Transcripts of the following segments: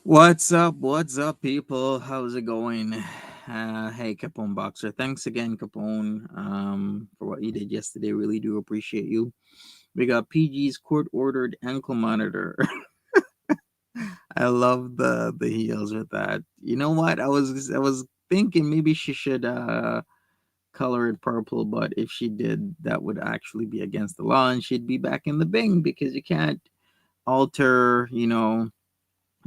What's up, people? How's it going? Hey, Capone Boxer. Thanks again, Capone, for what you did yesterday. Really do appreciate you. We got PG's court-ordered ankle monitor. I love the heels with that. You know what? I was thinking maybe she should color it purple, but if she did, that would actually be against the law, and she'd be back in the Bing because you can't alter,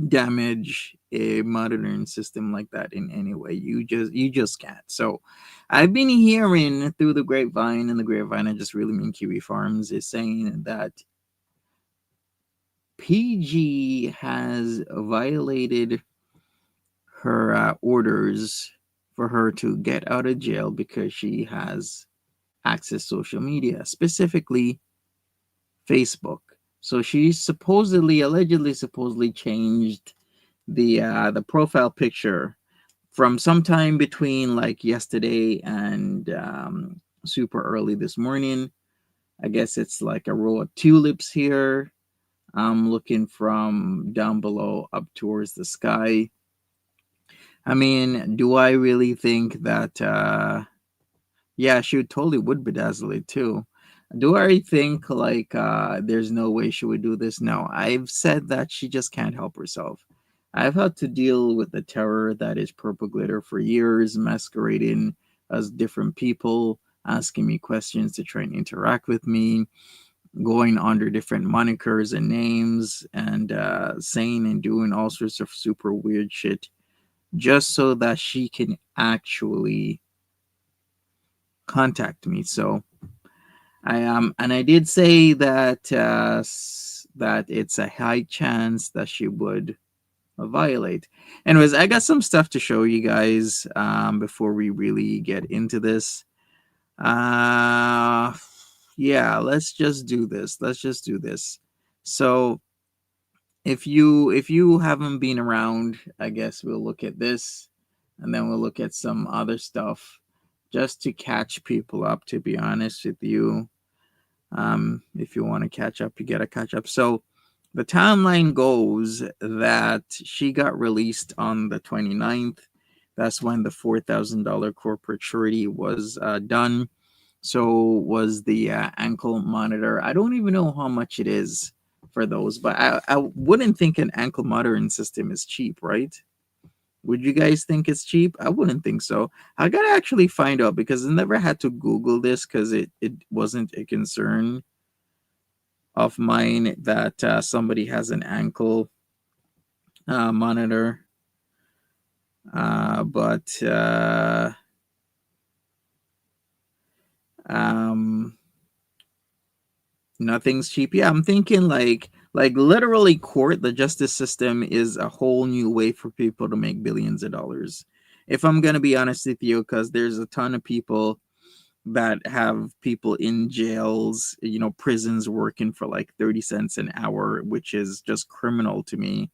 damage a modern system like that in any way. You just can't. So I've been hearing through the grapevine, and the grapevine I just really mean Kiwi Farms is saying that PG has violated her orders for her to get out of jail because she has access social media, specifically Facebook. So she allegedly changed the profile picture from sometime between like yesterday and super early this morning. I guess it's like a row of tulips here. I'm looking from down below up towards the sky. I mean, do I really think that yeah, she totally would bedazzle it too. Do I think like there's no way she would do this? No. I've said that she just can't help herself. I've had to deal with the terror that is purple glitter for years, masquerading as different people, asking me questions to try and interact with me, going under different monikers and names, and saying and doing all sorts of super weird shit just so that she can actually contact me. So and I did say that that it's a high chance that she would violate. Anyways, I got some stuff to show you guys before we really get into this. Uh, yeah, let's just do this. Let's just do this. So if you haven't been around, I guess we'll look at this, and then we'll look at some other stuff just to catch people up. To be honest with you, if you want to catch up, you gotta catch up. So the timeline goes that she got released on the 29th. That's when the $4,000 corporate surety was done. So was the ankle monitor. I don't even know how much it is for those, but I wouldn't think an ankle monitoring system is cheap, right? Would you guys think it's cheap? I wouldn't think so. I gotta actually find out because I never had to Google this because it wasn't a concern of mine that somebody has an ankle monitor. But um, nothing's cheap. Yeah, I'm thinking like literally court, the justice system is a whole new way for people to make billions of dollars. If I'm gonna be honest with you, because there's a ton of people that have people in jails, prisons working for like 30 cents an hour, which is just criminal to me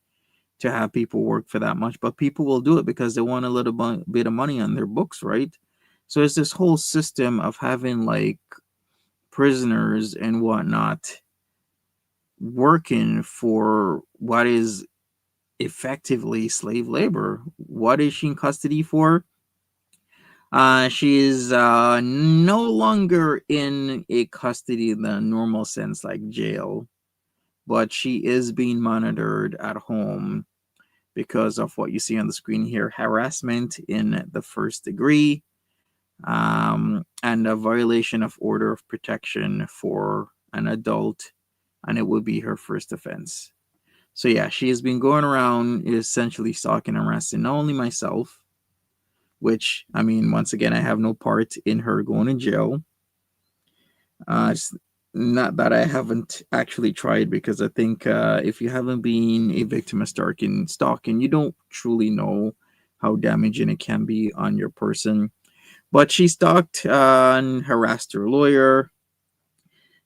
to have people work for that much. But people will do it because they want a little bit of money on their books, right? So it's this whole system of having like prisoners and whatnot working for what is effectively slave labor. What is she in custody for? She is no longer in a custody in the normal sense, like jail, but she is being monitored at home because of what you see on the screen here: harassment in the first degree, and a violation of order of protection for an adult, and it would be her first offense. So yeah, she has been going around essentially stalking and harassing not only myself, which I mean, once again, I have no part in her going to jail. It's not that I haven't actually tried because I think if you haven't been a victim of stalking, you don't truly know how damaging it can be on your person. But she stalked and harassed her lawyer.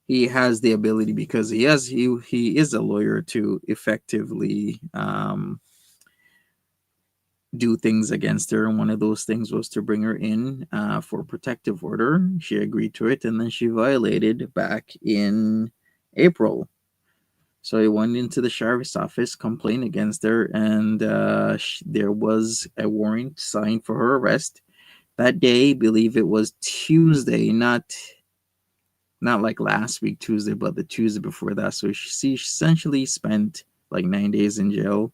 He has the ability because he is a lawyer to effectively do things against her, and one of those things was to bring her in for protective order. She agreed to it, and then she violated back in April. So he went into the sheriff's office, complained against her, and there was a warrant signed for her arrest that day. Believe it was Tuesday, not like last week Tuesday, but the Tuesday before that. So she essentially spent like 9 days in jail.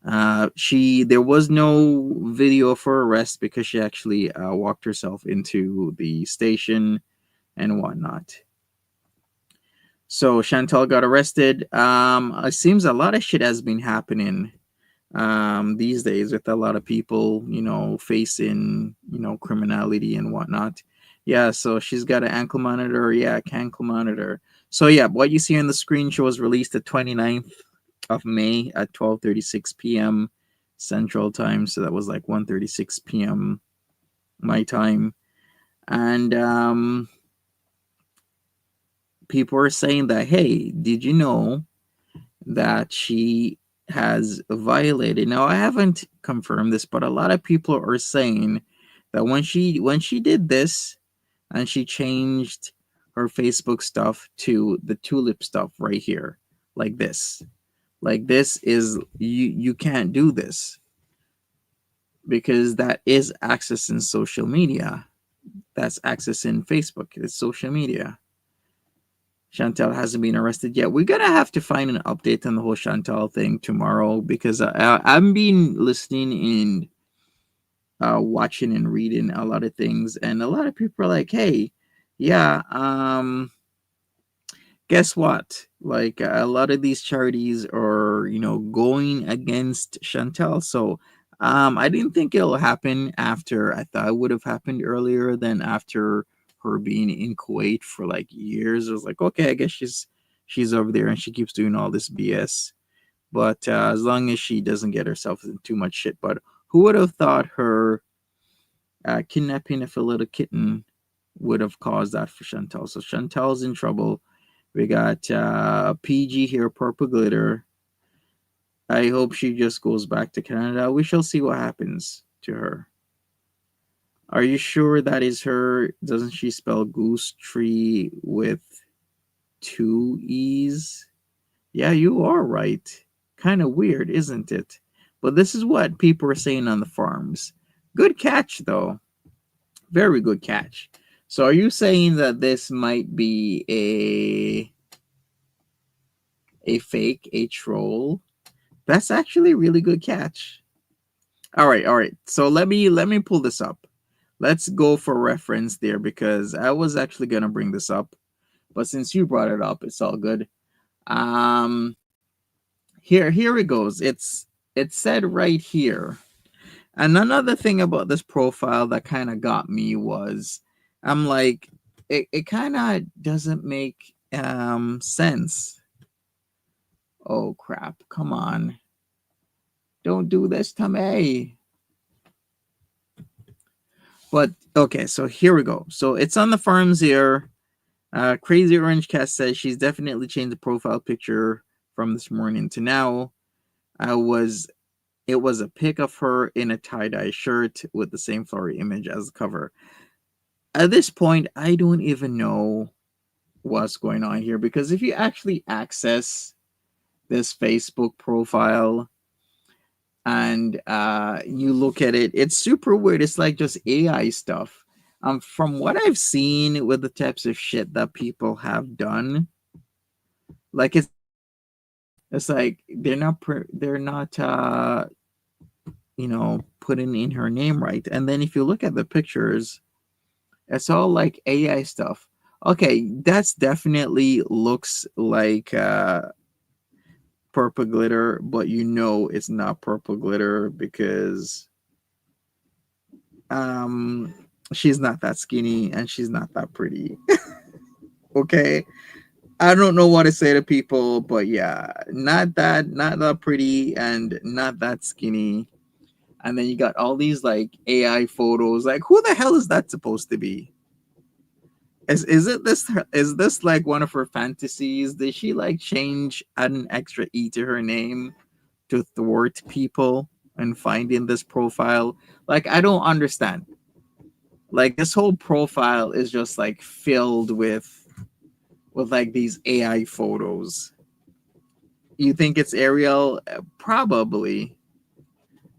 There was no video of her arrest because she actually walked herself into the station and whatnot. So Chantal got arrested. It seems a lot of shit has been happening these days with a lot of people, facing, criminality and whatnot. Yeah, so she's got an ankle monitor. Yeah, ankle monitor. So yeah, what you see on the screen shows released the 29th of May at 12:36 p.m. Central Time. So that was like 1:36 p.m. my time. And people are saying that, hey, did you know that she has violated? Now I haven't confirmed this, but a lot of people are saying that when she did this and she changed her Facebook stuff to the tulip stuff right here, like this. Like this is you can't do this because that is accessing social media. That's accessing Facebook. It's social media. Chantal hasn't been arrested yet. We're gonna have to find an update on the whole Chantal thing tomorrow because I've been listening and watching and reading a lot of things, and a lot of people are like, "Hey, yeah, guess what? Like a lot of these charities are, going against Chantal. So, I didn't think it'll happen after. I thought it would have happened earlier than after her being in Kuwait for like years. I was like, okay, I guess she's over there and she keeps doing all this BS. But as long as she doesn't get herself in too much shit. But who would have thought her kidnapping of a little kitten would have caused that for Chantal? So Chantal's in trouble. We got PG here, Purple Glitter. I hope she just goes back to Canada. We shall see what happens to her. Are you sure that is her? Doesn't she spell goose tree with two E's? Yeah, you are right. Kind of weird, isn't it? But this is what people are saying on the forums. Good catch, though. Very good catch. So are you saying that this might be a fake, a troll? That's actually a really good catch. All right, all right. So let me pull this up. Let's go for reference there because I was actually gonna bring this up, but since you brought it up, it's all good. Um, here it goes. It's said right here. And another thing about this profile that kind of got me was, I'm like, it kind of doesn't make sense. Oh crap! Come on, don't do this to me. But okay, so here we go. So it's on the forums here. Crazy Orange Cat says she's definitely changed the profile picture from this morning to now. It was a pic of her in a tie-dye shirt with the same flowery image as the cover. At this point, I don't even know what's going on here because if you actually access this Facebook profile and you look at it, it's super weird. It's like just AI stuff. From what I've seen with the types of shit that people have done, like it's like they're not putting in her name right. And then if you look at the pictures, it's all like AI stuff. Okay, that's definitely looks like purple glitter, but it's not purple glitter because um she's not that skinny and she's not that pretty. Okay, I don't know what to say to people, but yeah, not that pretty and not that skinny. And then you got all these like AI photos. Like, who the hell is that supposed to be? Is this like one of her fantasies? Did she like change add an extra E to her name to thwart people and finding this profile? Like, I don't understand. Like, this whole profile is just like filled with like these AI photos. You think it's Ariel? Probably.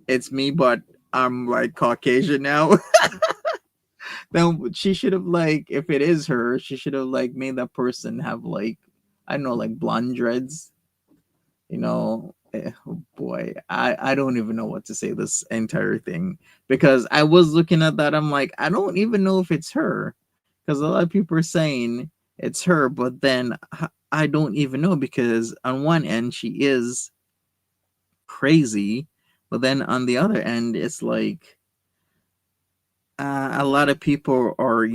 It's me, but I'm like Caucasian now. Then she should have like, if it is her, she should have like made that person have like, I don't know, like blonde dreads. Oh boy, I don't even know what to say this entire thing, because I was looking at that. I'm like, I don't even know if it's her, because a lot of people are saying it's her, but then I don't even know, because on one end she is crazy, but then on the other end it's like a lot of people are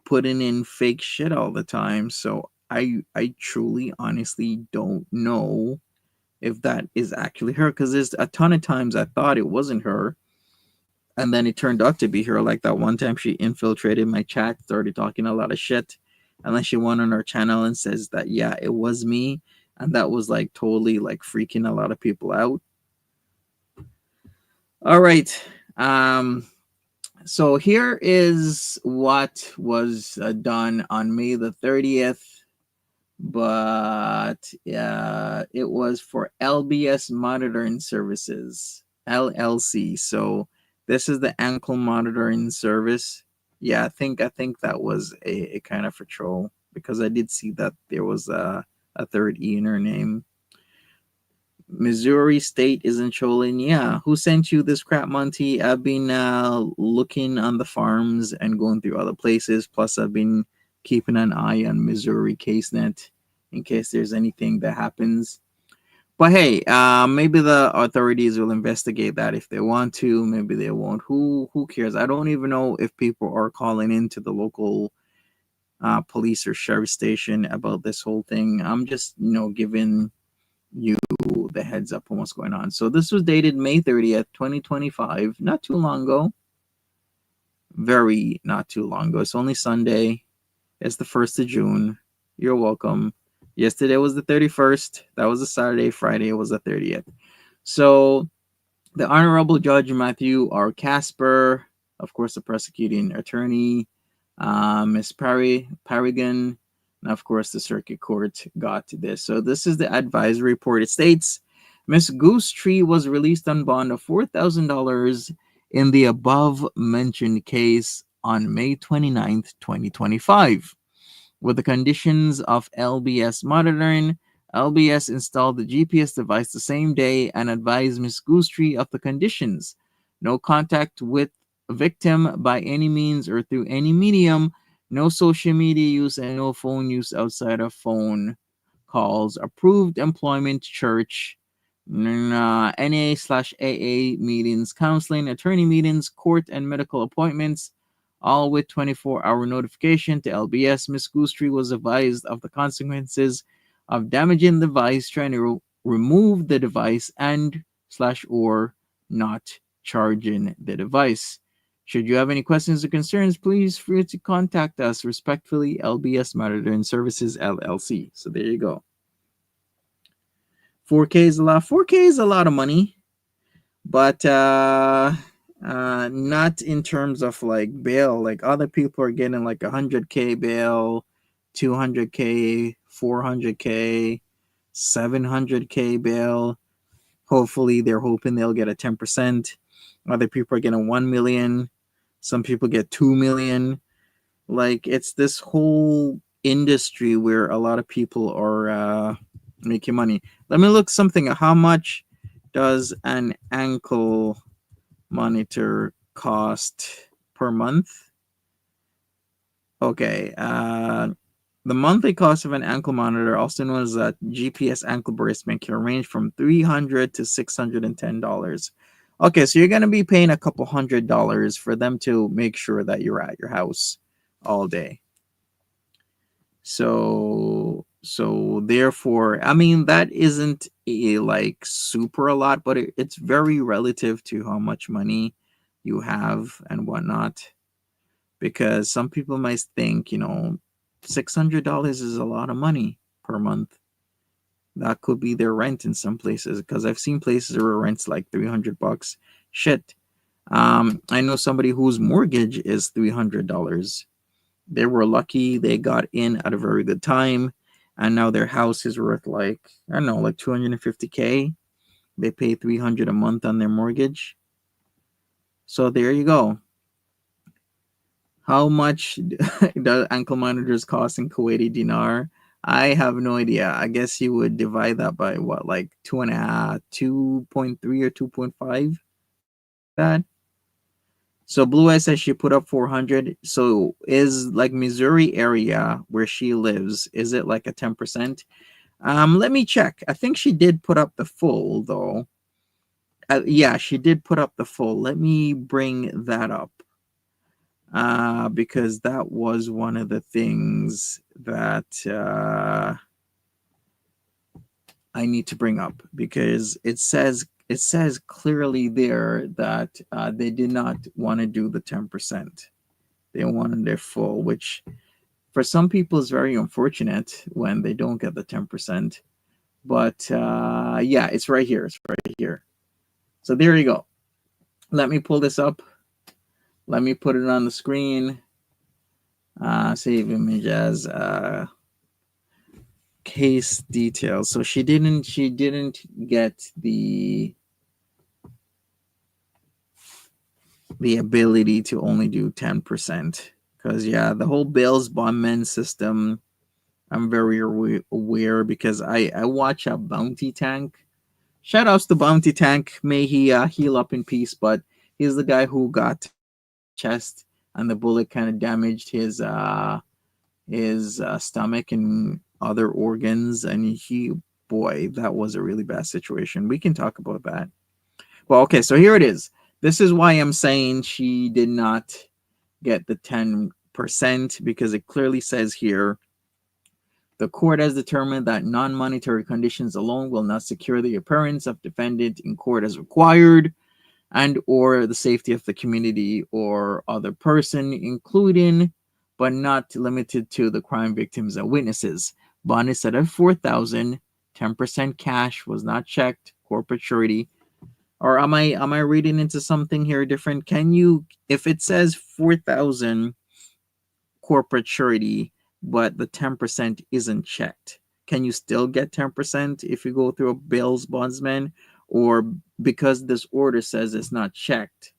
putting in fake shit all the time. So I truly honestly don't know if that is actually her, because there's a ton of times I thought it wasn't her, and then it turned out to be her. Like that one time she infiltrated my chat, started talking a lot of shit, and then she went on our channel and says that yeah, it was me, and that was like totally like freaking a lot of people out. All right. So here is what was done on May the 30th, but it was for LBS Monitoring Services, LLC. So this is the ankle monitoring service. Yeah, I think that was a kind of a troll, because I did see that there was a third E in her name. Missouri State isn't trolling. Yeah, who sent you this crap, Monty? I've been looking on the farms and going through other places. Plus, I've been keeping an eye on Missouri CaseNet in case there's anything that happens. But hey, maybe the authorities will investigate that if they want to. Maybe they won't. Who cares? I don't even know if people are calling into the local police or sheriff station about this whole thing. I'm just giving you the heads up on what's going on. So this was dated May 30th, 2025, not too long ago. Very not too long ago. It's only Sunday. It's the 1st of June. You're welcome. Yesterday was the 31st. That was a Saturday. Friday was the 30th. So the Honorable Judge Matthew R. Casper, of course, the prosecuting attorney, Miss Parrigan, and of course, the circuit court got to this. So this is the advisory report. It states Miss Goose Tree was released on bond of $4,000 in the above mentioned case on May 29th, 2025. With the conditions of LBS monitoring, LBS installed the GPS device the same day and advised Ms. Goostree of the conditions. No contact with victim by any means or through any medium, no social media use, and no phone use outside of phone calls. Approved employment, church, NA/AA meetings, counseling, attorney meetings, court and medical appointments, all with 24-hour notification to LBS. Ms. Goostree was advised of the consequences of damaging the device, trying to remove the device, and/or not charging the device. Should you have any questions or concerns, please feel free to contact us. Respectfully, LBS Monitoring Services, LLC. So there you go. 4K is a lot. 4K is a lot of money, but not in terms of like bail. Like other people are getting like 100K bail, 200K, 400K, 700K bail. Hopefully, they're hoping they'll get a 10%. Other people are getting 1 million. Some people get 2 million. Like it's this whole industry where a lot of people are making money. Let me look something. How much does an ankle monitor cost per month? Okay. The monthly cost of an ankle monitor, also known as a GPS ankle bracelet, can range from $300 to $610. Okay, so you're gonna be paying a couple $100 for them to make sure that you're at your house all day. So therefore, I mean that isn't a like super a lot, but it's very relative to how much money you have and whatnot. Because some people might think, $600 is a lot of money per month. That could be their rent in some places. Because I've seen places where rent's like $300. Shit. I know somebody whose mortgage is $300. They were lucky they got in at a very good time. and now their house is worth like, I don't know, like 250K. They pay 300 a month on their mortgage. So there you go. How much does ankle monitors cost in Kuwaiti dinar? I have no idea. I guess you would divide that by what, like 2.5, 2.3 or 2.5, something like that. So Blue Eye says she put up 400. So is like Missouri area where she lives, is it like a 10%? Let me check. I think she did put up the full though. Yeah, she did put up the full. Let me bring that up. Because that was one of the things that I need to bring up, because it says clearly there that they did not want to do the 10%. They wanted their full, which for some people is very unfortunate when they don't get the 10%. But yeah, it's right here. It's right here. So there you go. Let me pull this up. Let me put it on the screen. Save image as case details. So she didn't get the ability to only do 10%, because yeah, the whole bails bondmen system, I'm very aware, because I watch a Bounty Tank. Shout outs to Bounty Tank. May he heal up in peace. But he's the guy who got shot in the chest, and the bullet kind of damaged his stomach and other organs. And boy, that was a really bad situation. We can talk about that. Well, okay, so here it is. This is why I'm saying she did not get the 10%, because it clearly says here, the court has determined that non-monetary conditions alone will not secure the appearance of defendant in court as required, and or the safety of the community or other person, including but not limited to the crime victims and witnesses. Bond is set at 4,000. 10% cash was not checked. Corporate surety. Or am I reading into something here different? Can you, if it says 4,000 corporate surety, but the 10% isn't checked, can you still get 10% if you go through a bails bondsman? Or because this order says it's not checked,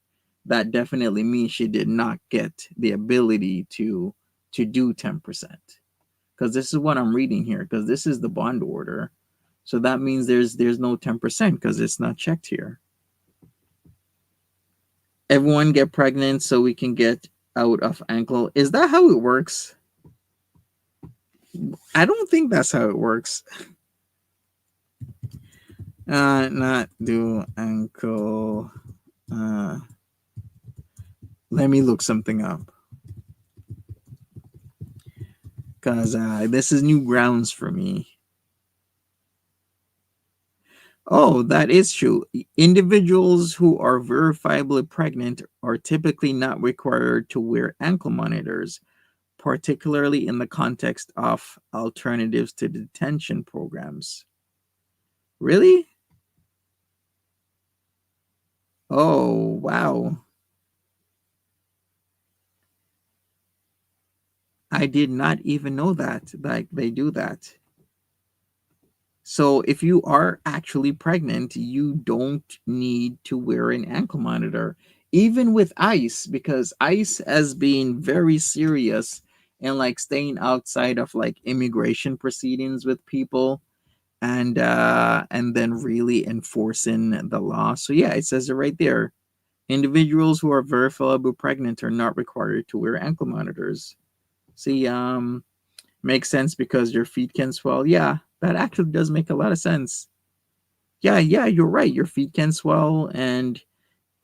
that definitely means she did not get the ability to do 10%? Because this is what I'm reading here, because this is the bond order. So that means there's no 10% because it's not checked here. Everyone get pregnant so we can get out of ankle. Is that how it works? I don't think that's how it works. Not do ankle. Let me look something up, because this is new grounds for me. Oh, that is true. Individuals who are verifiably pregnant are typically not required to wear ankle monitors, particularly in the context of alternatives to detention programs. Really? Oh, wow. I did not even know that, like, they do that. So if you are actually pregnant, you don't need to wear an ankle monitor, even with ICE, because ICE has been very serious and like staying outside of like immigration proceedings with people, and then really enforcing the law. So yeah, it says it right there. Individuals who are verifiably pregnant are not required to wear ankle monitors. See, makes sense because your feet can swell. Yeah, that actually does make a lot of sense. Yeah, you're right. Your feet can swell, and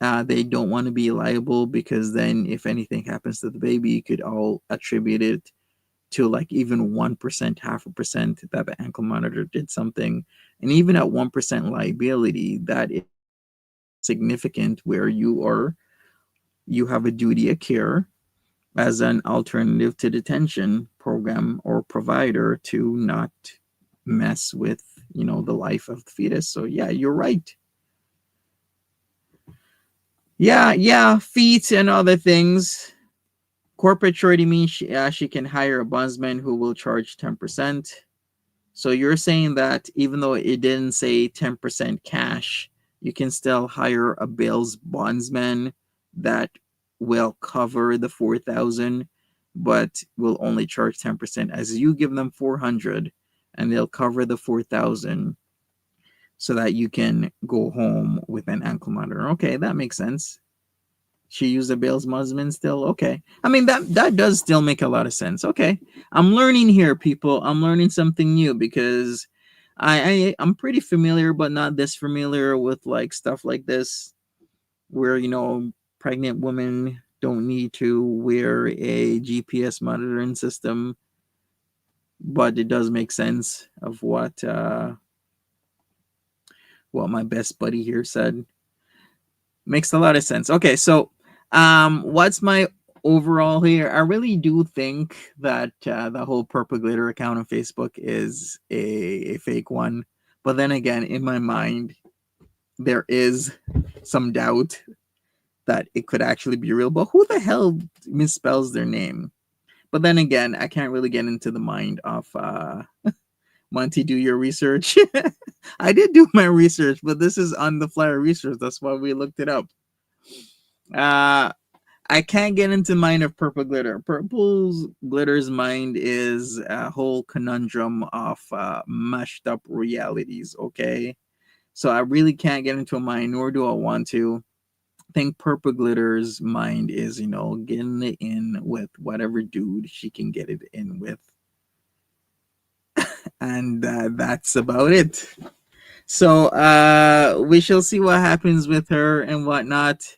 they don't want to be liable, because then if anything happens to the baby, you could all attribute it to like even 1%, half a percent, that the ankle monitor did something. And even at 1% liability, that is significant, where you have a duty of care as an alternative to detention program or provider to not mess with the life of the fetus. So yeah, you're right. Yeah, feet and other things. Corporate surety means she can hire a bondsman who will charge 10%. So you're saying that even though it didn't say 10% cash, you can still hire a bail's bondsman that will cover the 4,000, but will only charge 10% as you give them 400, and they'll cover the 4,000 so that you can go home with an ankle monitor. Okay, that makes sense. She used a Bale's Muslim still. Okay, I mean that does still make a lot of sense. Okay, I'm learning here, people. I'm learning something new because I'm pretty familiar, but not this familiar with like stuff like this, where pregnant women don't need to wear a GPS monitoring system, but it does make sense of what my best buddy here said. Makes a lot of sense. Okay, so what's my overall here? I really do think that the whole purple glitter account on Facebook is a fake one. But then again, in my mind, there is some doubt that it could actually be real. But who the hell misspells their name? But then again, I can't really get into the mind of Monty. Do your research. I did do my research, but this is on the flyer research. That's why we looked it up. Uh, I can't get into mind of purple glitter. Purple's glitter's mind is a whole conundrum of mashed up realities. Okay, so I really can't get into a mind, nor do I want to. I think purple glitter's mind is, getting it in with whatever dude she can get it in with, and that's about it. So we shall see what happens with her and whatnot.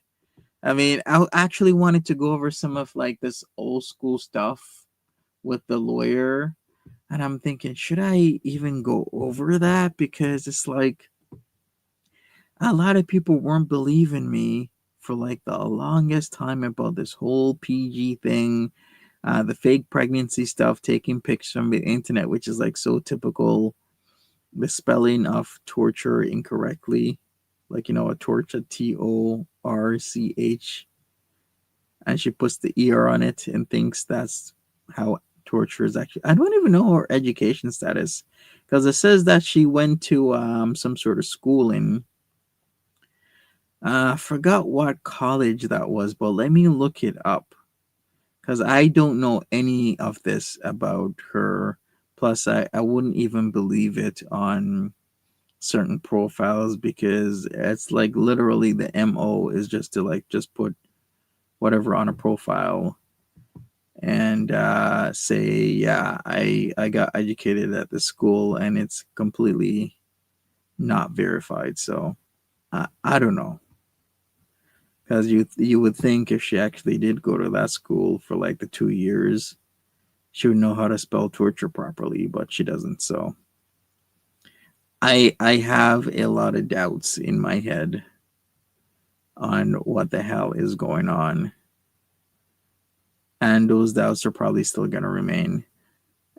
I mean, I actually wanted to go over some of like this old school stuff with the lawyer. And I'm thinking, should I even go over that? Because it's like a lot of people weren't believing me for like the longest time about this whole PG thing, the fake pregnancy stuff, taking pictures from the internet, which is like so typical. The spelling of torture incorrectly, like, a torch, a Torch, and she puts the ER on it and thinks that's how torture is actually. I don't even know her education status because it says that she went to some sort of schooling. I forgot what college that was, but let me look it up because I don't know any of this about her. Plus, I wouldn't even believe it on certain profiles because it's like literally the MO is just to like just put whatever on a profile and say, yeah, I got educated at the school, and it's completely not verified. So I don't know, because you would think if she actually did go to that school for like the 2 years, she would know how to spell torture properly, but she doesn't. So I have a lot of doubts in my head on what the hell is going on, and those doubts are probably still going to remain.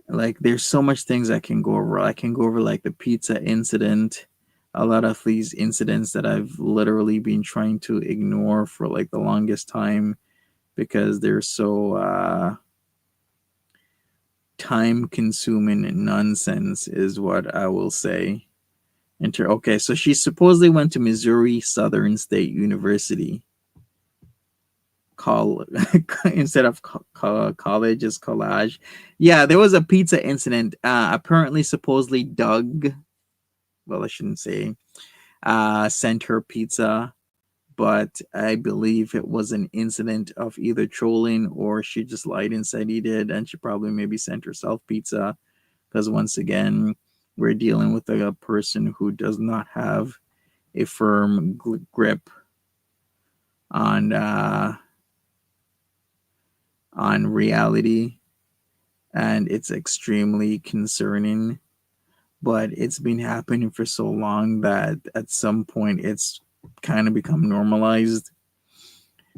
Like there's so much things I can go over. I can go over like the pizza incident, a lot of these incidents that I've literally been trying to ignore for like the longest time because they're so time consuming nonsense is what I will say. Okay, so she supposedly went to Missouri Southern State University. Call instead of college is collage. Yeah, there was a pizza incident. Apparently, supposedly Doug, well, I shouldn't say, sent her pizza, but I believe it was an incident of either trolling or she just lied and said he did, and she probably maybe sent herself pizza because once again, we're dealing with a person who does not have a firm grip on reality, and it's extremely concerning. But it's been happening for so long that at some point it's kind of become normalized.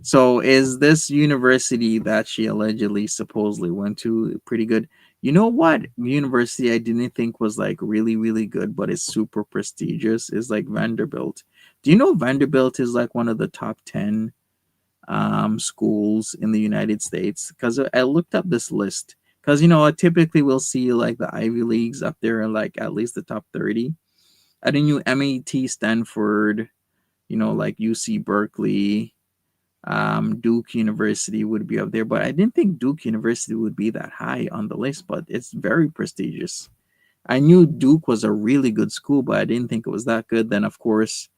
So is this university that she allegedly supposedly went to pretty good? You know what university I didn't think was like really really good but is super prestigious is like Vanderbilt. Do you know Vanderbilt is like one of the top 10 schools in the United States? Because I looked up this list. Because typically we'll see like the Ivy Leagues up there in like at least the top 30. I didn't knew MIT, Stanford, like UC Berkeley, Duke University would be up there, but I didn't think Duke University would be that high on the list. But it's very prestigious. I knew Duke was a really good school, but I didn't think it was that good. Then, of course,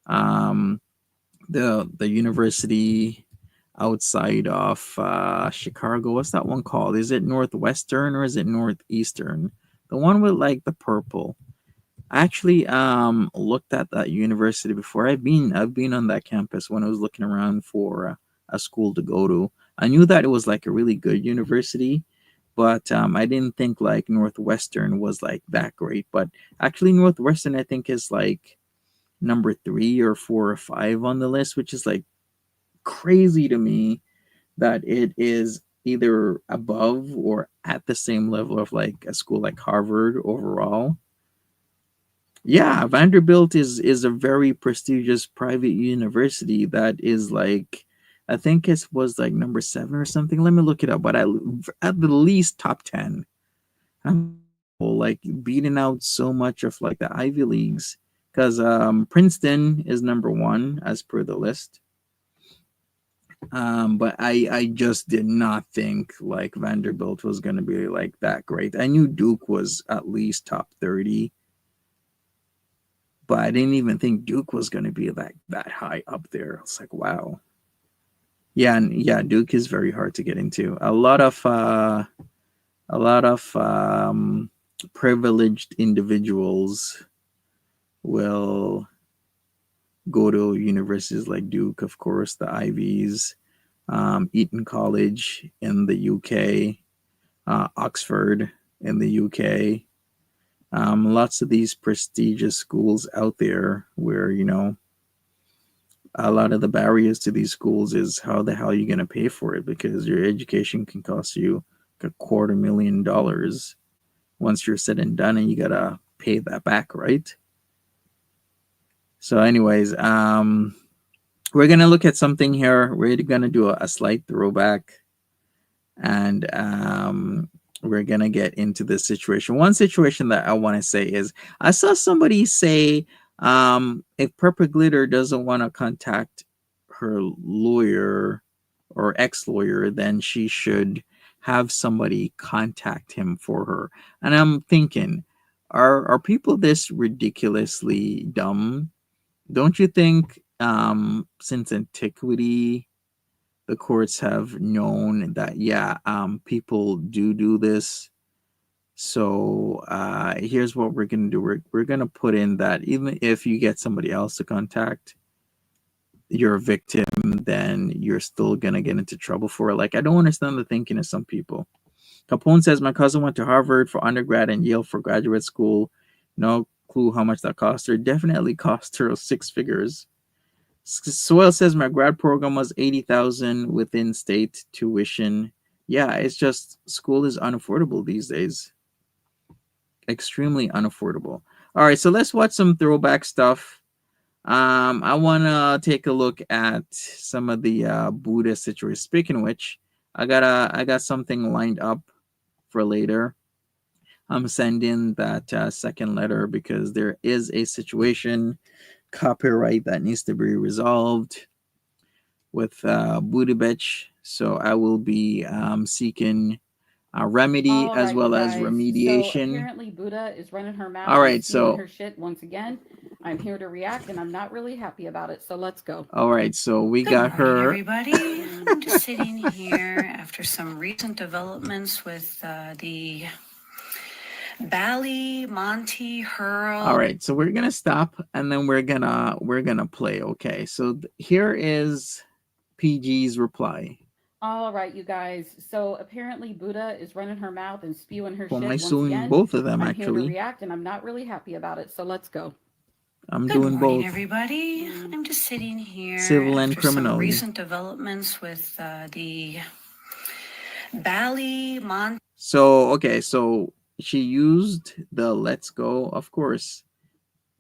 um, the university outside of Chicago, what's that one called? Is it Northwestern or is it Northeastern? The one with like the purple. I actually looked at that university before. I've been on that campus when I was looking around for a school to go to. I knew that it was like a really good university, but I didn't think like Northwestern was like that great. But actually, Northwestern I think is like number 3 or 4 or 5 on the list, which is like crazy to me that it is either above or at the same level of like a school like Harvard overall. Yeah, Vanderbilt is a very prestigious private university that is like I think it was like number 7 or something. Let me look it up, but at the least top 10. I'm like beating out so much of like the Ivy Leagues because Princeton is number 1 as per the list. But I just did not think like Vanderbilt was gonna be like that great. I knew Duke was at least top 30, but I didn't even think Duke was gonna be like that high up there. It's like wow. Yeah, and yeah, Duke is very hard to get into. A lot of privileged individuals will go to universities like Duke, of course, the Ivies, Eton College in the UK, Oxford in the UK. Lots of these prestigious schools out there where, a lot of the barriers to these schools is how the hell are you going to pay for it because your education can cost you $250,000 once you're said and done and you got to pay that back, right? So, anyways, we're going to look at something here. We're going to do a slight throwback and we're gonna get into this situation. One situation that I want to say is I saw somebody say if Purple Glitter doesn't want to contact her lawyer or ex-lawyer, then she should have somebody contact him for her. And I'm thinking, are people this ridiculously dumb? Don't you think since antiquity the courts have known that yeah people do this. So here's what we're gonna do. We're gonna put in that even if you get somebody else to contact your victim, then you're still gonna get into trouble for it. Like I don't understand the thinking of some people. Capone says my cousin went to Harvard for undergrad and Yale for graduate school. No clue how much that cost her. Definitely cost her 6 figures. Soil says my grad program was 80,000 within state tuition. Yeah, it's just school is unaffordable these days. Extremely unaffordable. All right, so let's watch some throwback stuff. I want to take a look at some of the Buddha situation. Speaking of which, I got something lined up for later. I'm sending that second letter because there is a situation copyright that needs to be resolved with Budibech. So I will be seeking a remedy All as right, you well as guys. So remediation. apparently Buddha is running her All mouth and right, spewing so her shit once again. I'm here to react, and I'm not really happy about it. So let's go. we Good got morning, her. everybody. I'm just sitting here after some recent developments with the Bally Monty All Hurl. right, so we're gonna stop and then we're gonna play. Okay, so here is PG's reply. All right, you guys. So apparently Buddha is running her mouth and spewing her Who am I shit once suing? again. Both of them I'm here to actually. react, and I'm not really happy about it. So let's go. I'm Good doing morning, both, everybody. I'm just sitting here civil and after some criminally. recent developments with the Bally Monty. So okay, so she used the let's go, of course.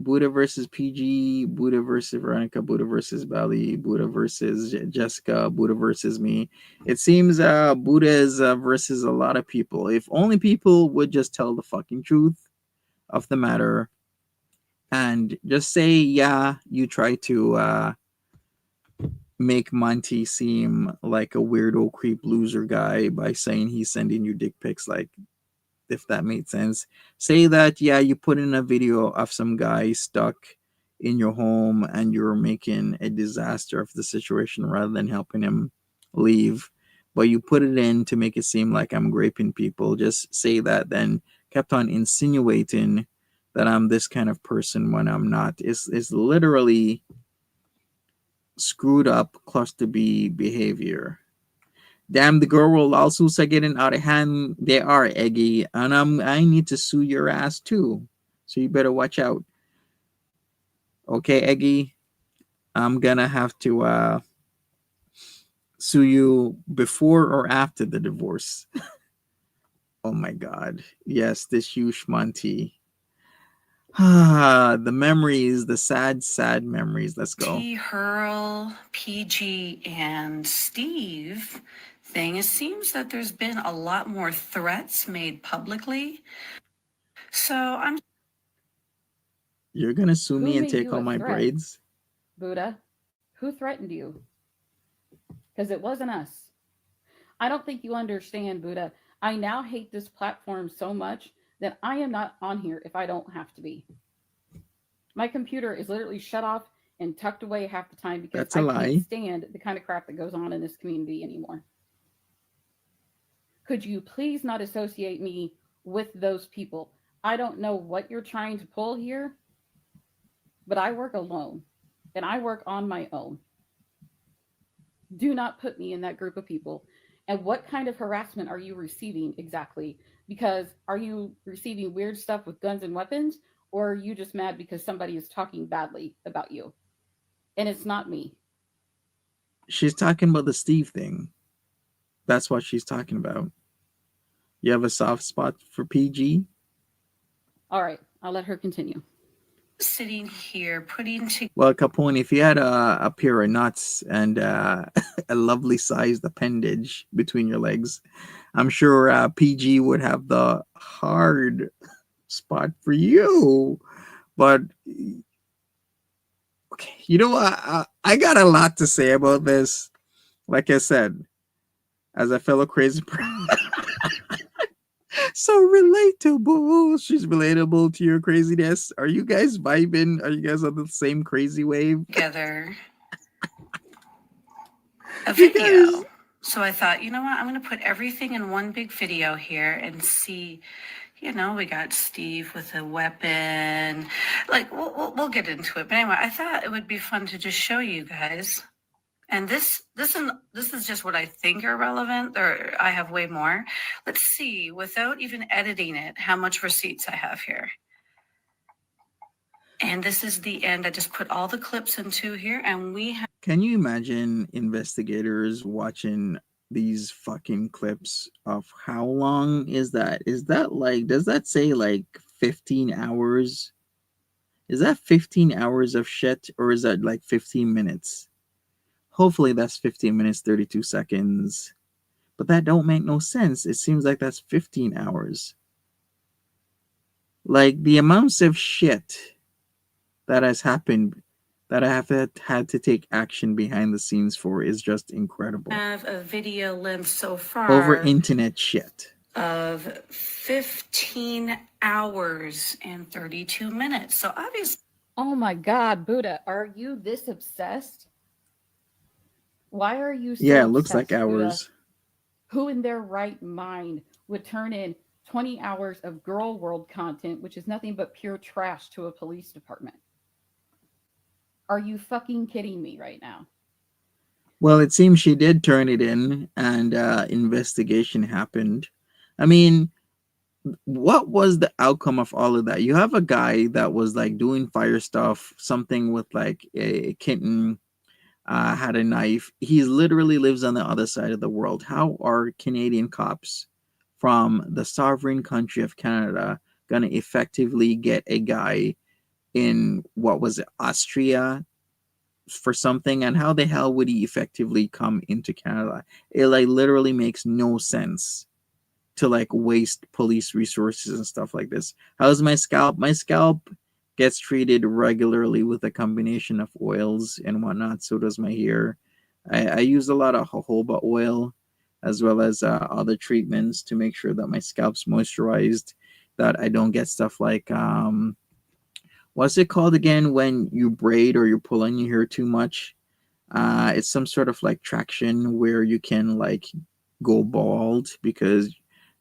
Buddha versus PG, Buddha versus Veronica, Buddha versus Belly, Buddha versus Jessica, Buddha versus me. It seems Buddha is versus a lot of people. If only people would just tell the fucking truth of the matter and just say, yeah, you try to make Monty seem like a weirdo creep loser guy by saying he's sending you dick pics, like, if that made sense. Say that, yeah, you put in a video of some guy stuck in your home and you're making a disaster of the situation rather than helping him leave. But you put it in to make it seem like I'm raping people. Just say that, then kept on insinuating that I'm this kind of person when I'm not. It's literally screwed up cluster B behavior. Damn, the girl lawsuits are getting out of hand. They are, Eggy, and I need to sue your ass too. So you better watch out. Okay, Eggy, I'm gonna have to sue you before or after the divorce. Oh my god. Yes, this huge Monty. Ah, the memories, the sad, sad memories. Let's go. T. Hurl, PG, and Steve thing, it seems that there's been a lot more threats made publicly. So I'm You're gonna sue Who me and made take you all a my threat, braids? Buddha? Who threatened you? Because it wasn't us. I don't think you understand, Buddha. I now hate this platform so much that I am not on here if I don't have to be. My computer is literally shut off and tucked away half the time because That's a I can't lie. stand the kind of crap that goes on in this community anymore. Could you please not associate me with those people? I don't know what you're trying to pull here, but I work alone and I work on my own. Do not put me in that group of people. And what kind of harassment are you receiving exactly? Because are you receiving weird stuff with guns and weapons, or are you just mad because somebody is talking badly about you? And it's not me. She's talking about the Steve thing. That's what she's talking about. You have a soft spot for PG? All right, I'll let her continue. sitting here putting together. Well, Capone, if you had a pair of nuts and a lovely sized appendage between your legs, I'm sure PG would have the hard spot for you. But okay, you know, I got a lot to say about this. Like I said, as a fellow crazy person. So relatable. She's relatable to your craziness. Are you guys vibing? Are you guys on the same crazy wave? Together a You guys. video. So I thought, you know what? I'm going to put everything in one big video here and see. You know, we got Steve with a weapon. Like, we'll get into it. But anyway, I thought it would be fun to just show you guys. And this is just what I think are relevant, or I have way more. Let's see, without even editing it, how much receipts I have here. And this is the end. I just put all the clips into here, and we have. Can you imagine investigators watching these fucking clips of how long is that? Is that like, does that say like 15 hours? Is that 15 hours of shit or is that like 15 minutes? Hopefully that's 15 minutes, 32 seconds. But that don't make no sense. It seems like that's 15 hours. Like the amounts of shit that has happened that I have had to take action behind the scenes for is just incredible. Have a video length so far over internet shit of 15 hours and 32 minutes. So obviously, Oh my God, Buddha, are you this obsessed? Why are you so yeah, it obsessed, looks like Buddha? hours. Who in their right mind would turn in 20 hours of girl world content, which is nothing but pure trash, to a police department? Are you fucking kidding me right now? Well, it seems she did turn it in and investigation happened. I mean, what was the outcome of all of that? You have a guy that was like doing fire stuff, something with like a kitten, had a knife. He literally lives on the other side of the world. How are Canadian cops from the sovereign country of Canada going to effectively get a guy in what was it, Austria for something, and how the hell would he effectively come into Canada? It like literally makes no sense to like waste police resources and stuff like this. How's my scalp? My scalp gets treated regularly with a combination of oils and whatnot. So does my hair. I use a lot of jojoba oil as well as other treatments to make sure that my scalp's moisturized, that I don't get stuff like what's it called again when you braid or you pull on your hair too much? It's some sort of like traction where you can like go bald because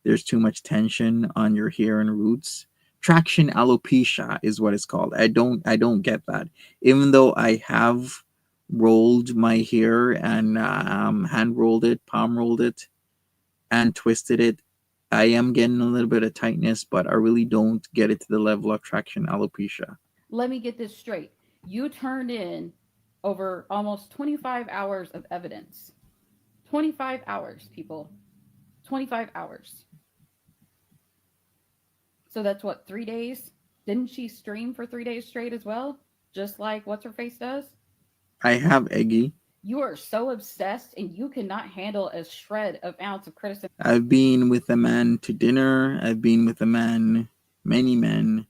there's too much tension on your hair and roots. Traction alopecia is what it's called. I don't get that. Even though I have rolled my hair and hand rolled it, palm rolled it, and twisted it, I am getting a little bit of tightness, but I really don't get it to the level of traction alopecia. Let me get this straight. You turned in over almost 25 hours of evidence. 25 hours, people. 25 hours. So that's what, 3 days? Didn't she stream for 3 days straight as well? Just like What's Her Face does? I have Eggy. You are so obsessed and you cannot handle a shred of ounce of criticism. I've been with a man to dinner. I've been with a man, many men,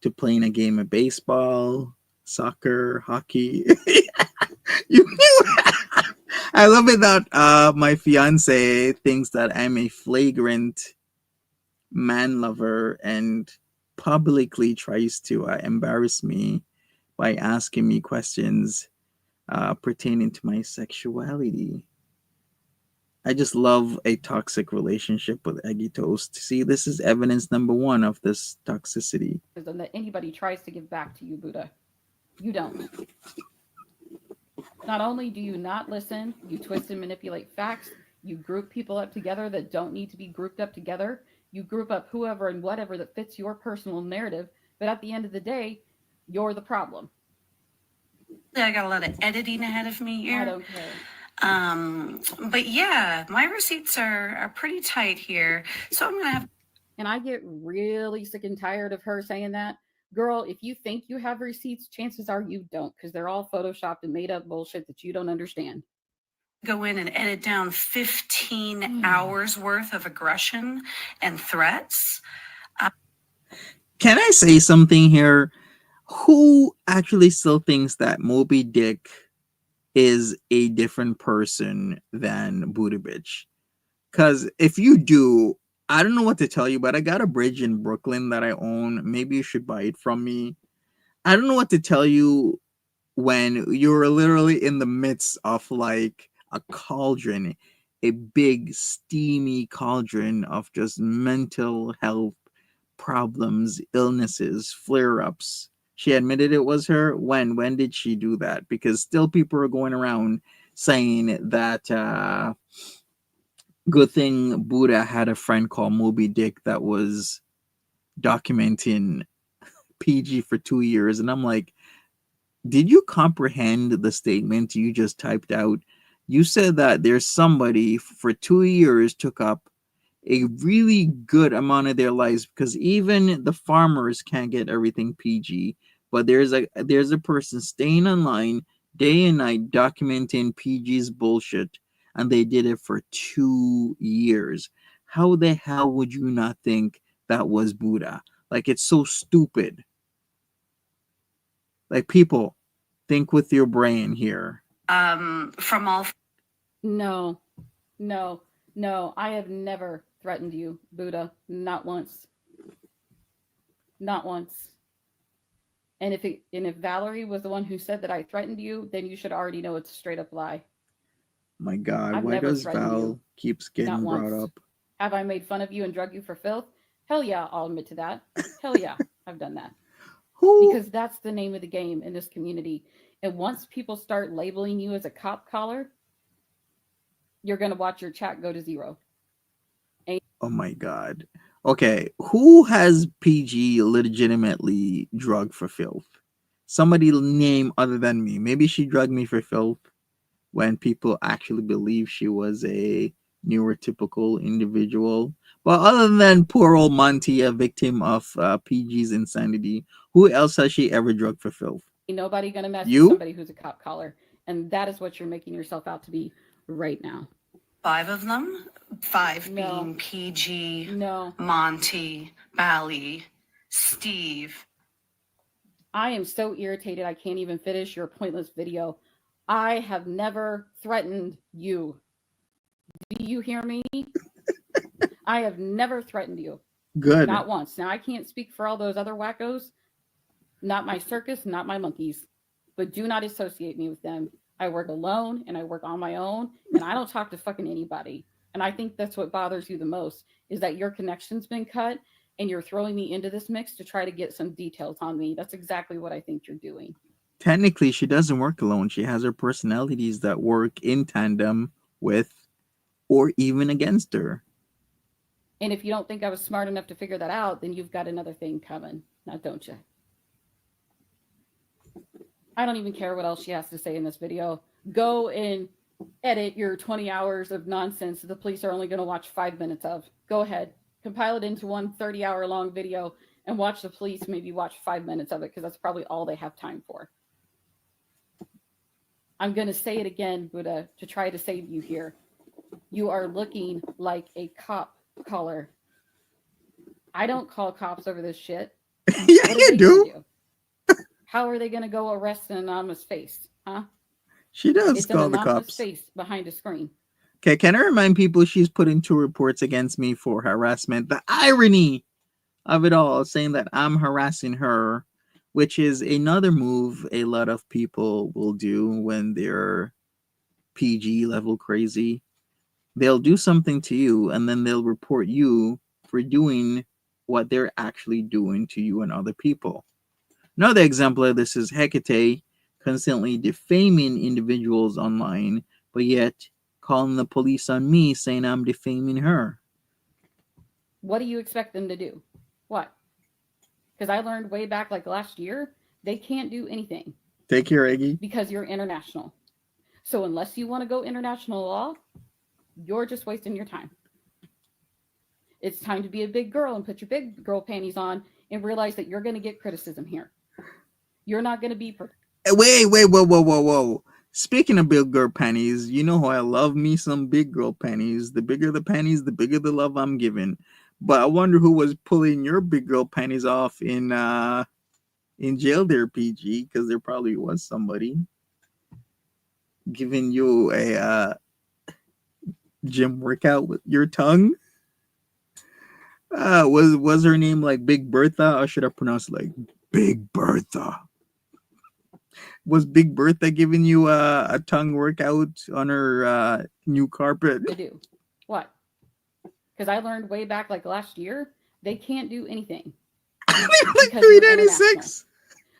to playing a game of baseball, soccer, hockey. you, I love it that my fiance thinks that I'm a flagrant man lover and publicly tries to embarrass me by asking me questions pertaining to my sexuality. I just love a toxic relationship with Eggy Toast. See, this is evidence number one of this toxicity. That anybody tries to give back to you, Buddha. You don't. Not only do you not listen, you twist and manipulate facts, you group people up together that don't need to be grouped up together, you group up whoever and whatever that fits your personal narrative, but at the end of the day, you're the problem. I got a lot of editing ahead of me here. I don't care. But yeah, my receipts are pretty tight here. So I'm going to have. And I get really sick and tired of her saying that. Girl, if you think you have receipts, chances are you don't, because they're all photoshopped and made up bullshit that you don't understand. Go in and edit down 15 hours worth of aggression and threats. Can I say something here? Who actually still thinks that Moby Dick is a different person than Buddha Bitch? Because if you do, I don't know what to tell you, but I got a bridge in Brooklyn that I own. Maybe you should buy it from me. I don't know what to tell you when you're literally in the midst of like a cauldron, a big steamy cauldron of just mental health problems, illnesses, flare ups. She admitted it was her. When did she do that? Because still people are going around saying that good thing Buddha had a friend called Moby Dick that was documenting PG for 2 years. And I'm like, did you comprehend the statement you just typed out? You said that there's somebody for 2 years took up a really good amount of their lives, because even the farmers can't get everything PG. But there's a person staying online day and night documenting PG's bullshit, and they did it for 2 years. How the hell would you not think that was Buddha? Like, it's so stupid. Like, people, think with your brain here. From all. No, no, no. I have never threatened you, Buddha. Not once. Not once. And if Valerie was the one who said that I threatened you, then you should already know it's a straight up lie. My God, I've why never does threatened Val you. keeps Not getting brought once. up? Have I made fun of you and drug you for filth? Hell yeah, I'll admit to that. Hell yeah, I've done that. Who? Because that's the name of the game in this community. And once people start labeling you as a cop collar, you're going to watch your chat go to zero. Oh my God. Okay, who has PG legitimately drugged for filth? Somebody name other than me. Maybe she drugged me for filth when people actually believe she was a neurotypical individual. But other than poor old Monty, a victim of PG's insanity, who else has she ever drugged for filth? Ain't nobody gonna mess with You? somebody who's a cop collar, and that is what you're making yourself out to be right now. Five of them, five No, being PG, no. Monty, Bally, Steve. I am so irritated I can't even finish your pointless video. I have never threatened you. Do you hear me? I have never threatened you. Good. Not once. Now, I can't speak for all those other wackos. Not my circus, not my monkeys. But do not associate me with them. I work alone and I work on my own and I don't talk to fucking anybody. And I think that's what bothers you the most is that your connection's been cut and you're throwing me into this mix to try to get some details on me. That's exactly what I think you're doing. Technically, she doesn't work alone. She has her personalities that work in tandem with or even against her. And if you don't think I was smart enough to figure that out, then you've got another thing coming. Now, don't you? I don't even care what else she has to say in this video. Go and edit your 20 hours of nonsense that the police are only going to watch 5 minutes of. Go ahead. Compile it into one 30-hour long video and watch the police maybe watch 5 minutes of it because that's probably all they have time for. I'm going to say it again, Buddha, to try to save you here. You are looking like a cop caller. I don't call cops over this shit. Yeah, What are you they do. gonna do? How are they going to go arrest an anonymous face? Huh? She does It's an call the anonymous cops. face behind a screen. Okay, can I remind people she's put in 2 reports against me for harassment? The irony of it all, saying that I'm harassing her, which is another move a lot of people will do when they're PG level crazy. They'll do something to you and then they'll report you for doing what they're actually doing to you and other people. Another example of this is Hecate constantly defaming individuals online, but yet calling the police on me saying I'm defaming her. What do you expect them to do? What? Because I learned way back like last year, they can't do anything Take care, Eggy. because you're international. So unless you want to go international law, you're just wasting your time. It's time to be a big girl and put your big girl panties on and realize that you're going to get criticism here. You're not going to be. Wait, whoa. Speaking of big girl panties, you know how I love me some big girl panties. The bigger the panties, the bigger the love I'm giving. But I wonder who was pulling your big girl panties off in jail there, PG, because there probably was somebody giving you a gym workout with your tongue. Was her name like Big Bertha, or should I pronounce it like Big Bertha? Was Big Bertha giving you a tongue workout on her new carpet? To do what? Because I learned way back like last year, they can't do anything. Like 396.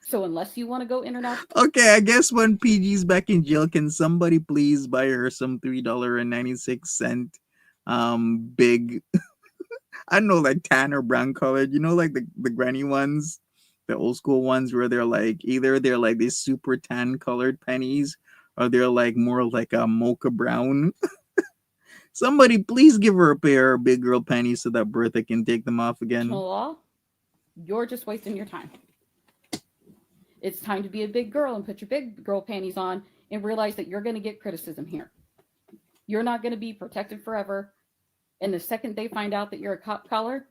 So unless you want to go international. Okay, I guess when PG's back in jail, can somebody please buy her some $3.96 big I don't know, like tan or brown colored, you know, like the granny ones, the old school ones where they're like either they're like these super tan colored pennies or they're like more like a mocha brown. Somebody please give her a pair of big girl panties so that Bertha can take them off again. Law, you're just wasting your time. It's time to be a big girl and put your big girl panties on and realize that you're going to get criticism here. You're not going to be protected forever. And the second they find out that you're a cop collar,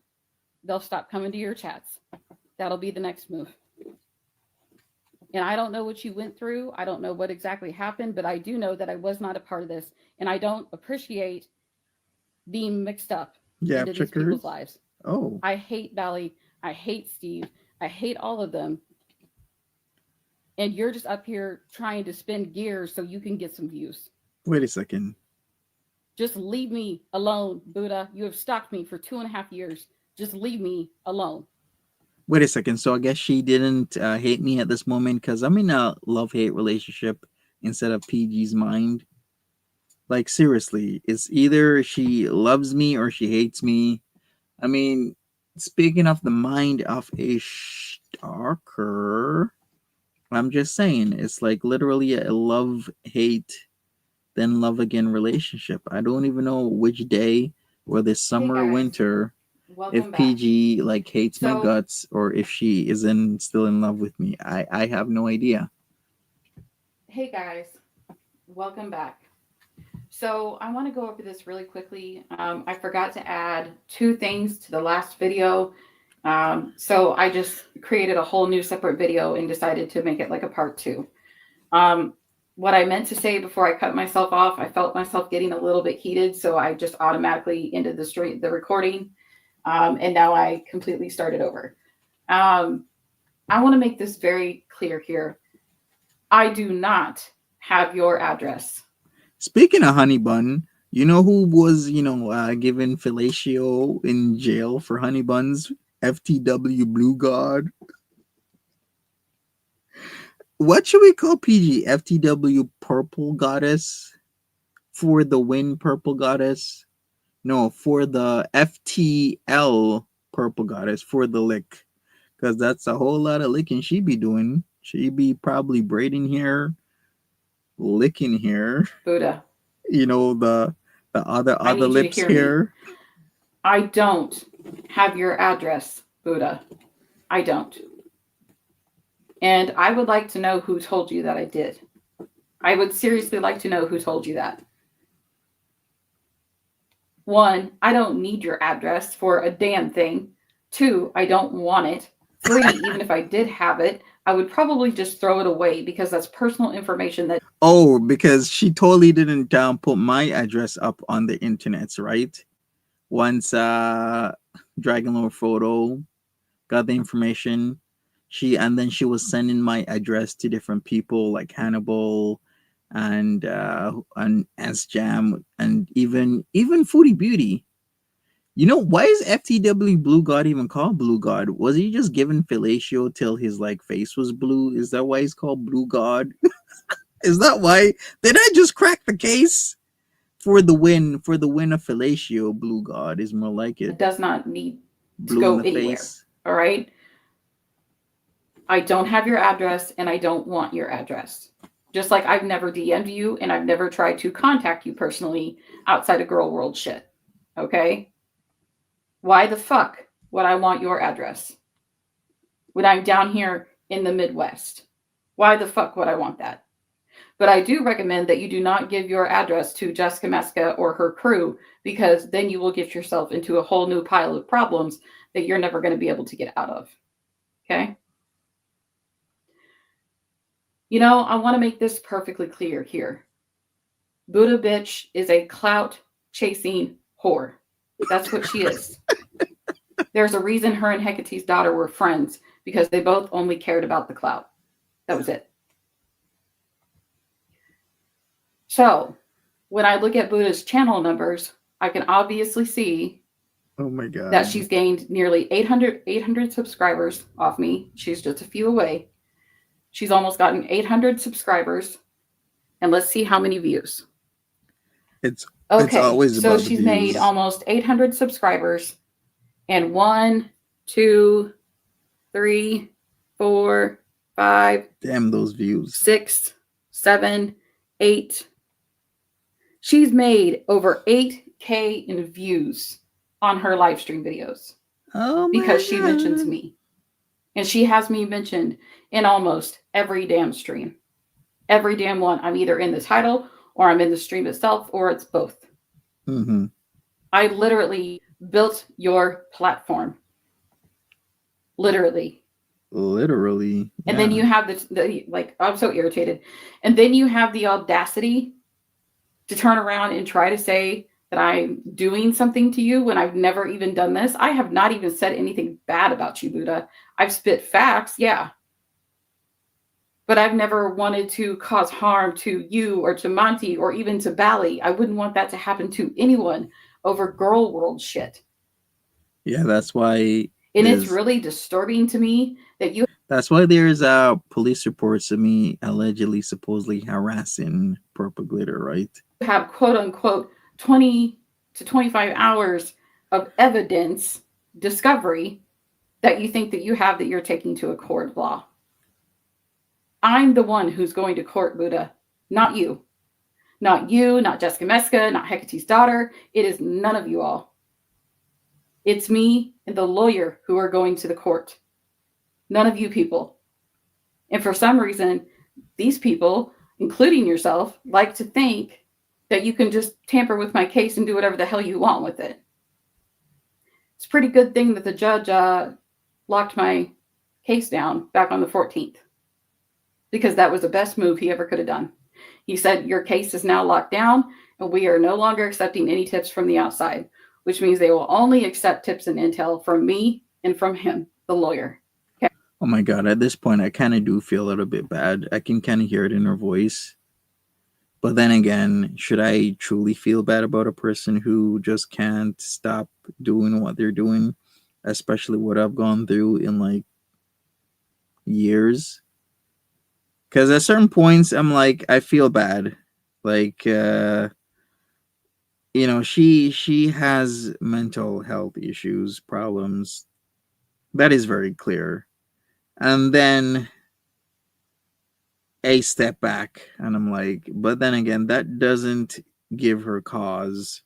they'll stop coming to your chats. That'll be the next move. And I don't know what you went through. I don't know what exactly happened, but I do know that I was not a part of this. And I don't appreciate being mixed up into these people's lives. Oh. I hate Bally. I hate Steve. I hate all of them. And you're just up here trying to spin gears so you can get some views. Wait a second. Just leave me alone, Buddha. You have stalked me for 2.5 years. Just leave me alone. Wait a second. So I guess she didn't hate me at this moment because I'm in a love-hate relationship instead of PG's mind. Like, seriously, it's either she loves me or she hates me. I mean, speaking of the mind of a stalker, I'm just saying, it's like literally a love-hate then love again relationship. I don't even know which day, whether Hey summer or guys, winter, if welcome back. PG like hates my So, guts or if she isn't still in love with me. I have no idea. hey guys, welcome back. So, I want to go over this really quickly. I forgot to add two things to the last video. So, I just created a whole new separate video and decided to make it like a part two. Um, what I meant to say before I cut myself off, I felt myself getting a little bit heated, so I just automatically ended the recording, and now I completely started over. Um, I want to make this very clear here. I do not have your address. Speaking of honey bun, you know who was, given fellatio in jail for honey buns? FTW Blue God. What should we call PG? FTW Purple Goddess? For the win Purple Goddess? No, for the FTL Purple Goddess, for the lick. Because that's a whole lot of licking she be doing. She be probably braiding hair, licking hair, Buddha, the I other need you to lips hear me. here. I don't have your address, Buddha. I don't. And I would like to know who told you that I did. I would seriously like to know who told you that. One, I don't need your address for a damn thing. Two, I don't want it. Three, even if I did have it, I would probably just throw it away because that's personal information that Oh, because she totally didn't put my address up on the internet, right? Once Dragon Lord Photo got the information, she was sending my address to different people like Hannibal and S Jam and even Foodie Beauty. You know, why is FTW Blue God even called Blue God? Was he just given fellatio till his like face was blue? Is that why he's called Blue God? Is that why? Did I just crack the case? For the win, of fellatio, Blue God is more like it. does not need to Blue in go the anywhere. face. All right. I don't have your address and I don't want your address. Just like I've never DM'd you and I've never tried to contact you personally outside of girl world shit. Okay. Why the fuck would I want your address when I'm down here in the Midwest? Why the fuck would I want that? But I do recommend that you do not give your address to Jessica Meska or her crew because then you will get yourself into a whole new pile of problems that you're never going to be able to get out of. Okay. I want to make this perfectly clear here. Buddha bitch is a clout chasing whore. That's what she is. There's a reason her and Hecate's daughter were friends because they both only cared about the clout. That was it. So when I look at Buddha's channel numbers, I can obviously see Oh my that god. she's gained nearly 800 subscribers off me. She's just a few away. She's almost gotten 800 subscribers. And let's see how many views. It's Okay, always so about the she's made views. almost 800 subscribers. And 1, 2, 3, 4, 5, Damn those views. 6, 7, 8. She's made over 8K in views on her live stream videos Oh my because she mentions god. me. And she has me mentioned in almost every damn stream. Every damn one. I'm either in the title or I'm in the stream itself or it's both. Mm-hmm. I literally built your platform. Literally. Literally. And then Yeah. you have I'm so irritated. And then you have the audacity to turn around and try to say that I'm doing something to you when I've never even done this. I have not even said anything bad about you, Buddha. I've spit facts, yeah. But I've never wanted to cause harm to you or to Monty or even to Bally. I wouldn't want that to happen to anyone over girl world shit. Yeah, that's why And it's there's really disturbing to me that you police reports of me allegedly supposedly harassing Purple Glitter, right? have quote unquote 20 to 25 hours of evidence discovery that you think that you have that you're taking to a court of law. I'm the one who's going to court, Buddha, not you. Not you, not Jessica Meska, not Hecate's daughter. It is none of you all. It's me and the lawyer who are going to the court. None of you people. And for some reason, these people, including yourself, like to think that you can just tamper with my case and do whatever the hell you want with it. It's a pretty good thing that the judge locked my case down back on the 14th, because that was the best move he ever could have done. He said, your case is now locked down, and we are no longer accepting any tips from the outside, which means they will only accept tips and intel from me and from him, the lawyer. Okay. Oh my god, at this point I kind of do feel a little bit bad. I can kind of hear it in her voice. But then again, should I truly feel bad about a person who just can't stop doing what they're doing, especially what I've gone through in like years? Because at certain points, I'm like, I feel bad. Like, she has mental health issues, problems. That is very clear. And then a step back, and I'm like, but then again, that doesn't give her cause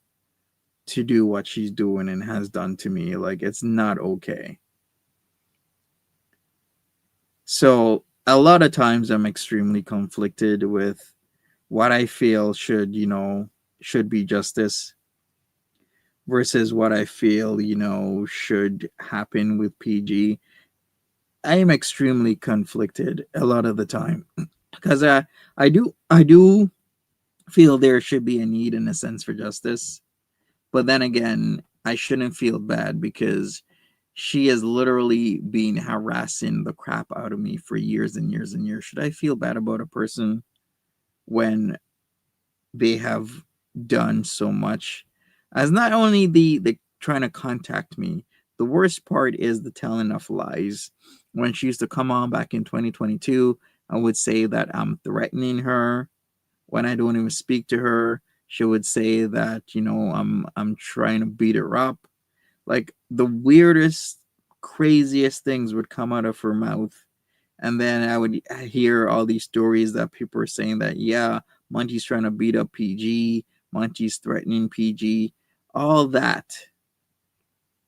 to do what she's doing and has done to me. Like, it's not okay. So a lot of times I'm extremely conflicted with what I feel should be justice versus what I feel, should happen with PG. I am extremely conflicted a lot of the time because I do feel there should be a need in a sense for justice. But then again, I shouldn't feel bad because she has literally been harassing the crap out of me for years and years and years. Should I feel bad about a person when they have done so much? As not only the trying to contact me, the worst part is the telling of lies. When she used to come on back in 2022, I would say that I'm threatening her when I don't even speak to her. She would say that I'm trying to beat her up. Like the weirdest, craziest things would come out of her mouth, and then I would hear all these stories that people are saying that yeah, Monty's trying to beat up PG, Monty's threatening PG, all that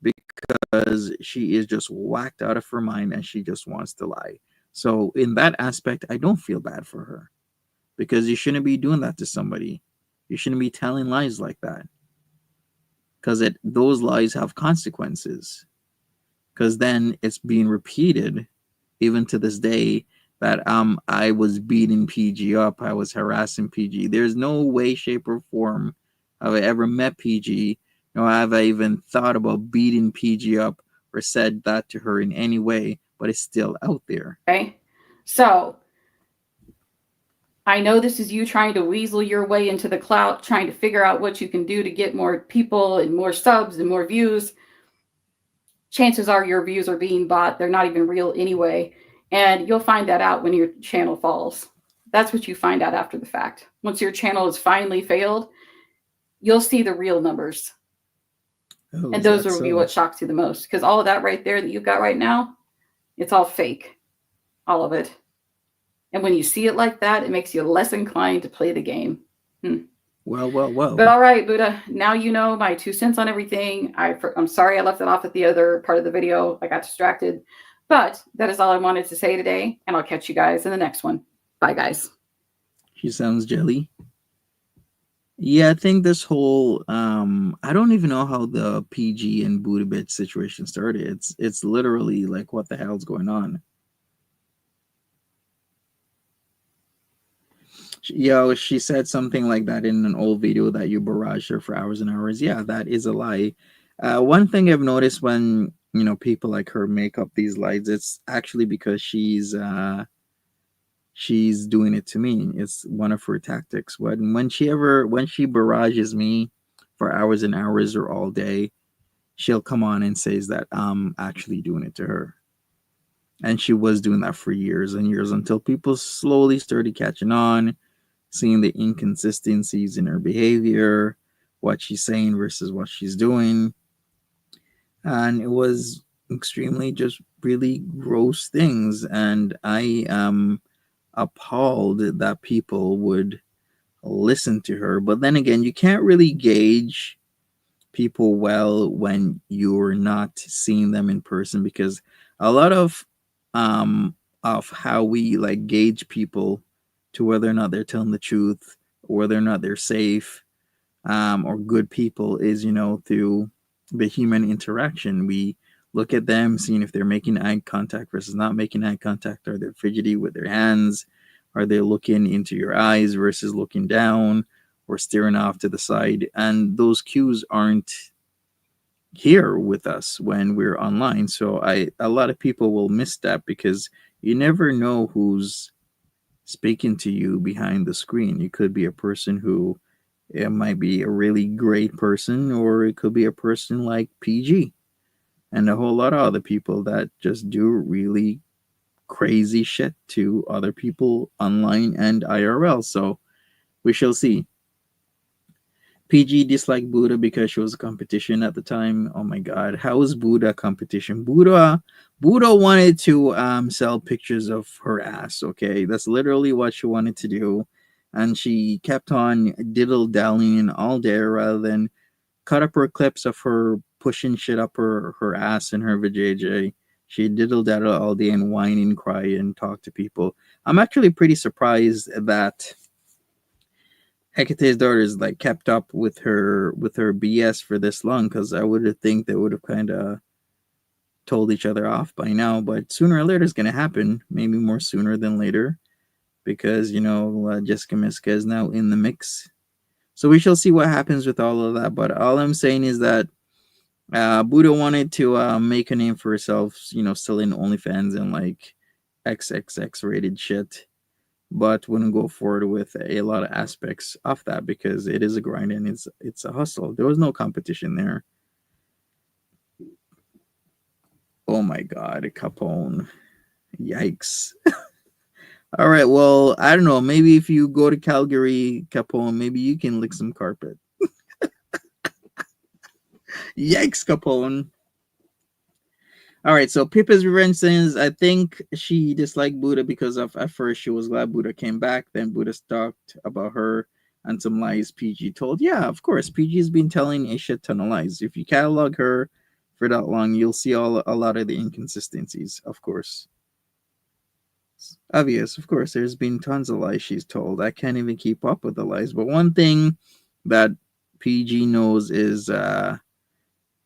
because she is just whacked out of her mind and she just wants to lie. So in that aspect, I don't feel bad for her because you shouldn't be doing that to somebody. You shouldn't be telling lies like that because those lies have consequences. Because then it's being repeated even to this day that I was beating PG up, I was harassing PG. There's no way, shape, or form have I ever met PG, nor have I even thought about beating PG up or said that to her in any way, but it's still out there. Okay. So I know this is you trying to weasel your way into the clout, trying to figure out what you can do to get more people and more subs and more views. Chances are your views are being bought. They're not even real anyway. And you'll find that out when your channel falls. That's what you find out after the fact. Once your channel has finally failed, you'll see the real numbers. Oh, and those will be what shocks you the most. Because all of that right there that you've got right now, it's all fake. All of it. And when you see it like that, it makes you less inclined to play the game. Well. But all right, Buddha, now you know my 2 cents on everything. I'm sorry I left it off at the other part of the video. I got distracted. But that is all I wanted to say today, and I'll catch you guys in the next one. Bye, guys. She sounds jelly. Yeah, I think this whole I don't even know how the PG and Booty Bitch situation started. It's literally like what the hell's going on? She said something like that in an old video that you barrage her for hours and hours. Yeah, that is a lie. One thing I've noticed when people like her make up these lies, it's actually because she's doing it to me. It's one of her tactics. When she barrages me for hours and hours or all day, she'll come on and says that I'm actually doing it to her. And she was doing that for years and years until people slowly started catching on, seeing the inconsistencies in her behavior, what she's saying versus what she's doing. And it was extremely just really gross things. And I am appalled that people would listen to her. But then again, you can't really gauge people well when you're not seeing them in person, because a lot um of how we like gauge people to whether or not they're telling the truth, or whether or not they're safe, or good people, is, through the human interaction. We look at them, seeing if they're making eye contact versus not making eye contact. Are they fidgety with their hands? Are they looking into your eyes versus looking down or staring off to the side? And those cues aren't here with us when we're online. So a lot of people will miss that, because you never know who's speaking to you behind the screen. You could be a person who, it might be a really great person, or it could be a person like PG and a whole lot of other people that just do really crazy shit to other people online and IRL. So we shall see. PG disliked Buddha because she was a competition at the time. Oh my god, how was Buddha a competition? Buddha wanted to sell pictures of her ass. Okay, that's literally what she wanted to do, and she kept on diddle dallying all day rather than cut up her clips of her pushing shit up her ass and her vajayjay. She diddle daddle all day and whine and cry and talk to people. I'm actually pretty surprised that Hecate's daughters like kept up with her BS for this long, because I would have think they would have kind of told each other off by now. But sooner or later it's gonna happen. Maybe more sooner than later, because Jessica Miska is now in the mix. So we shall see what happens with all of that. But all I'm saying is that Buddha wanted to make a name for herself, selling OnlyFans and like XXX rated shit, but wouldn't go forward with a lot of aspects of that, because it is a grind and it's a hustle. There was no competition there. Oh my god, Capone. Yikes. All right, well, I don't know. Maybe if you go to Calgary, Capone, maybe you can lick some carpet. Yikes, Capone. All right, so Pippa's revenge sins. I think she disliked Buddha because of at first she was glad Buddha came back. Then Buddha talked about her and some lies PG told. Yeah, of course, PG's been telling a shit ton of lies. If you catalog her for that long, you'll see a lot of the inconsistencies. Of course, it's obvious. Of course, there's been tons of lies she's told. I can't even keep up with the lies. But one thing that PG knows is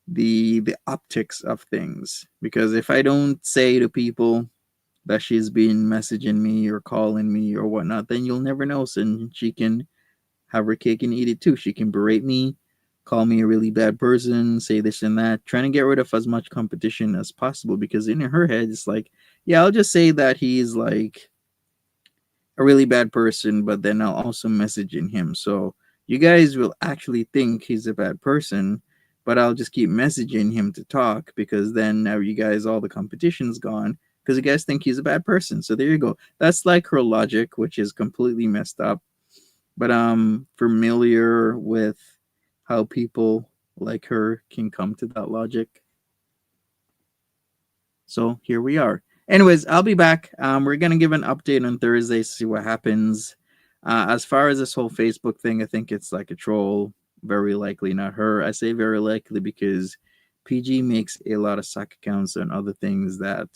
the optics of things, because if I don't say to people that she's been messaging me or calling me or whatnot, then you'll never know. So, and she can have her cake and eat it too. She can berate me, call me a really bad person, say this and that, trying to get rid of as much competition as possible, because in her head it's like, yeah, I'll just say that he's like a really bad person, but then I'll also message in him. So you guys will actually think he's a bad person, but I'll just keep messaging him to talk, because then now you guys, all the competition's gone because you guys think he's a bad person. So there you go. That's like her logic, which is completely messed up. But I'm familiar with how people like her can come to that logic. So here we are. Anyways, I'll be back. We're gonna give an update on Thursday, see what happens. As far as this whole Facebook thing, I think it's like a troll. Very likely not her. I say very likely because PG makes a lot of sock accounts and other things that,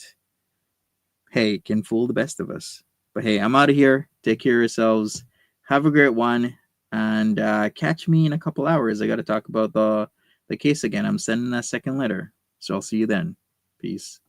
hey, can fool the best of us. But hey, I'm out of here. Take care of yourselves. Have a great one, and catch me in a couple hours. I got to talk about the case again. I'm sending that second letter, so I'll see you then. Peace.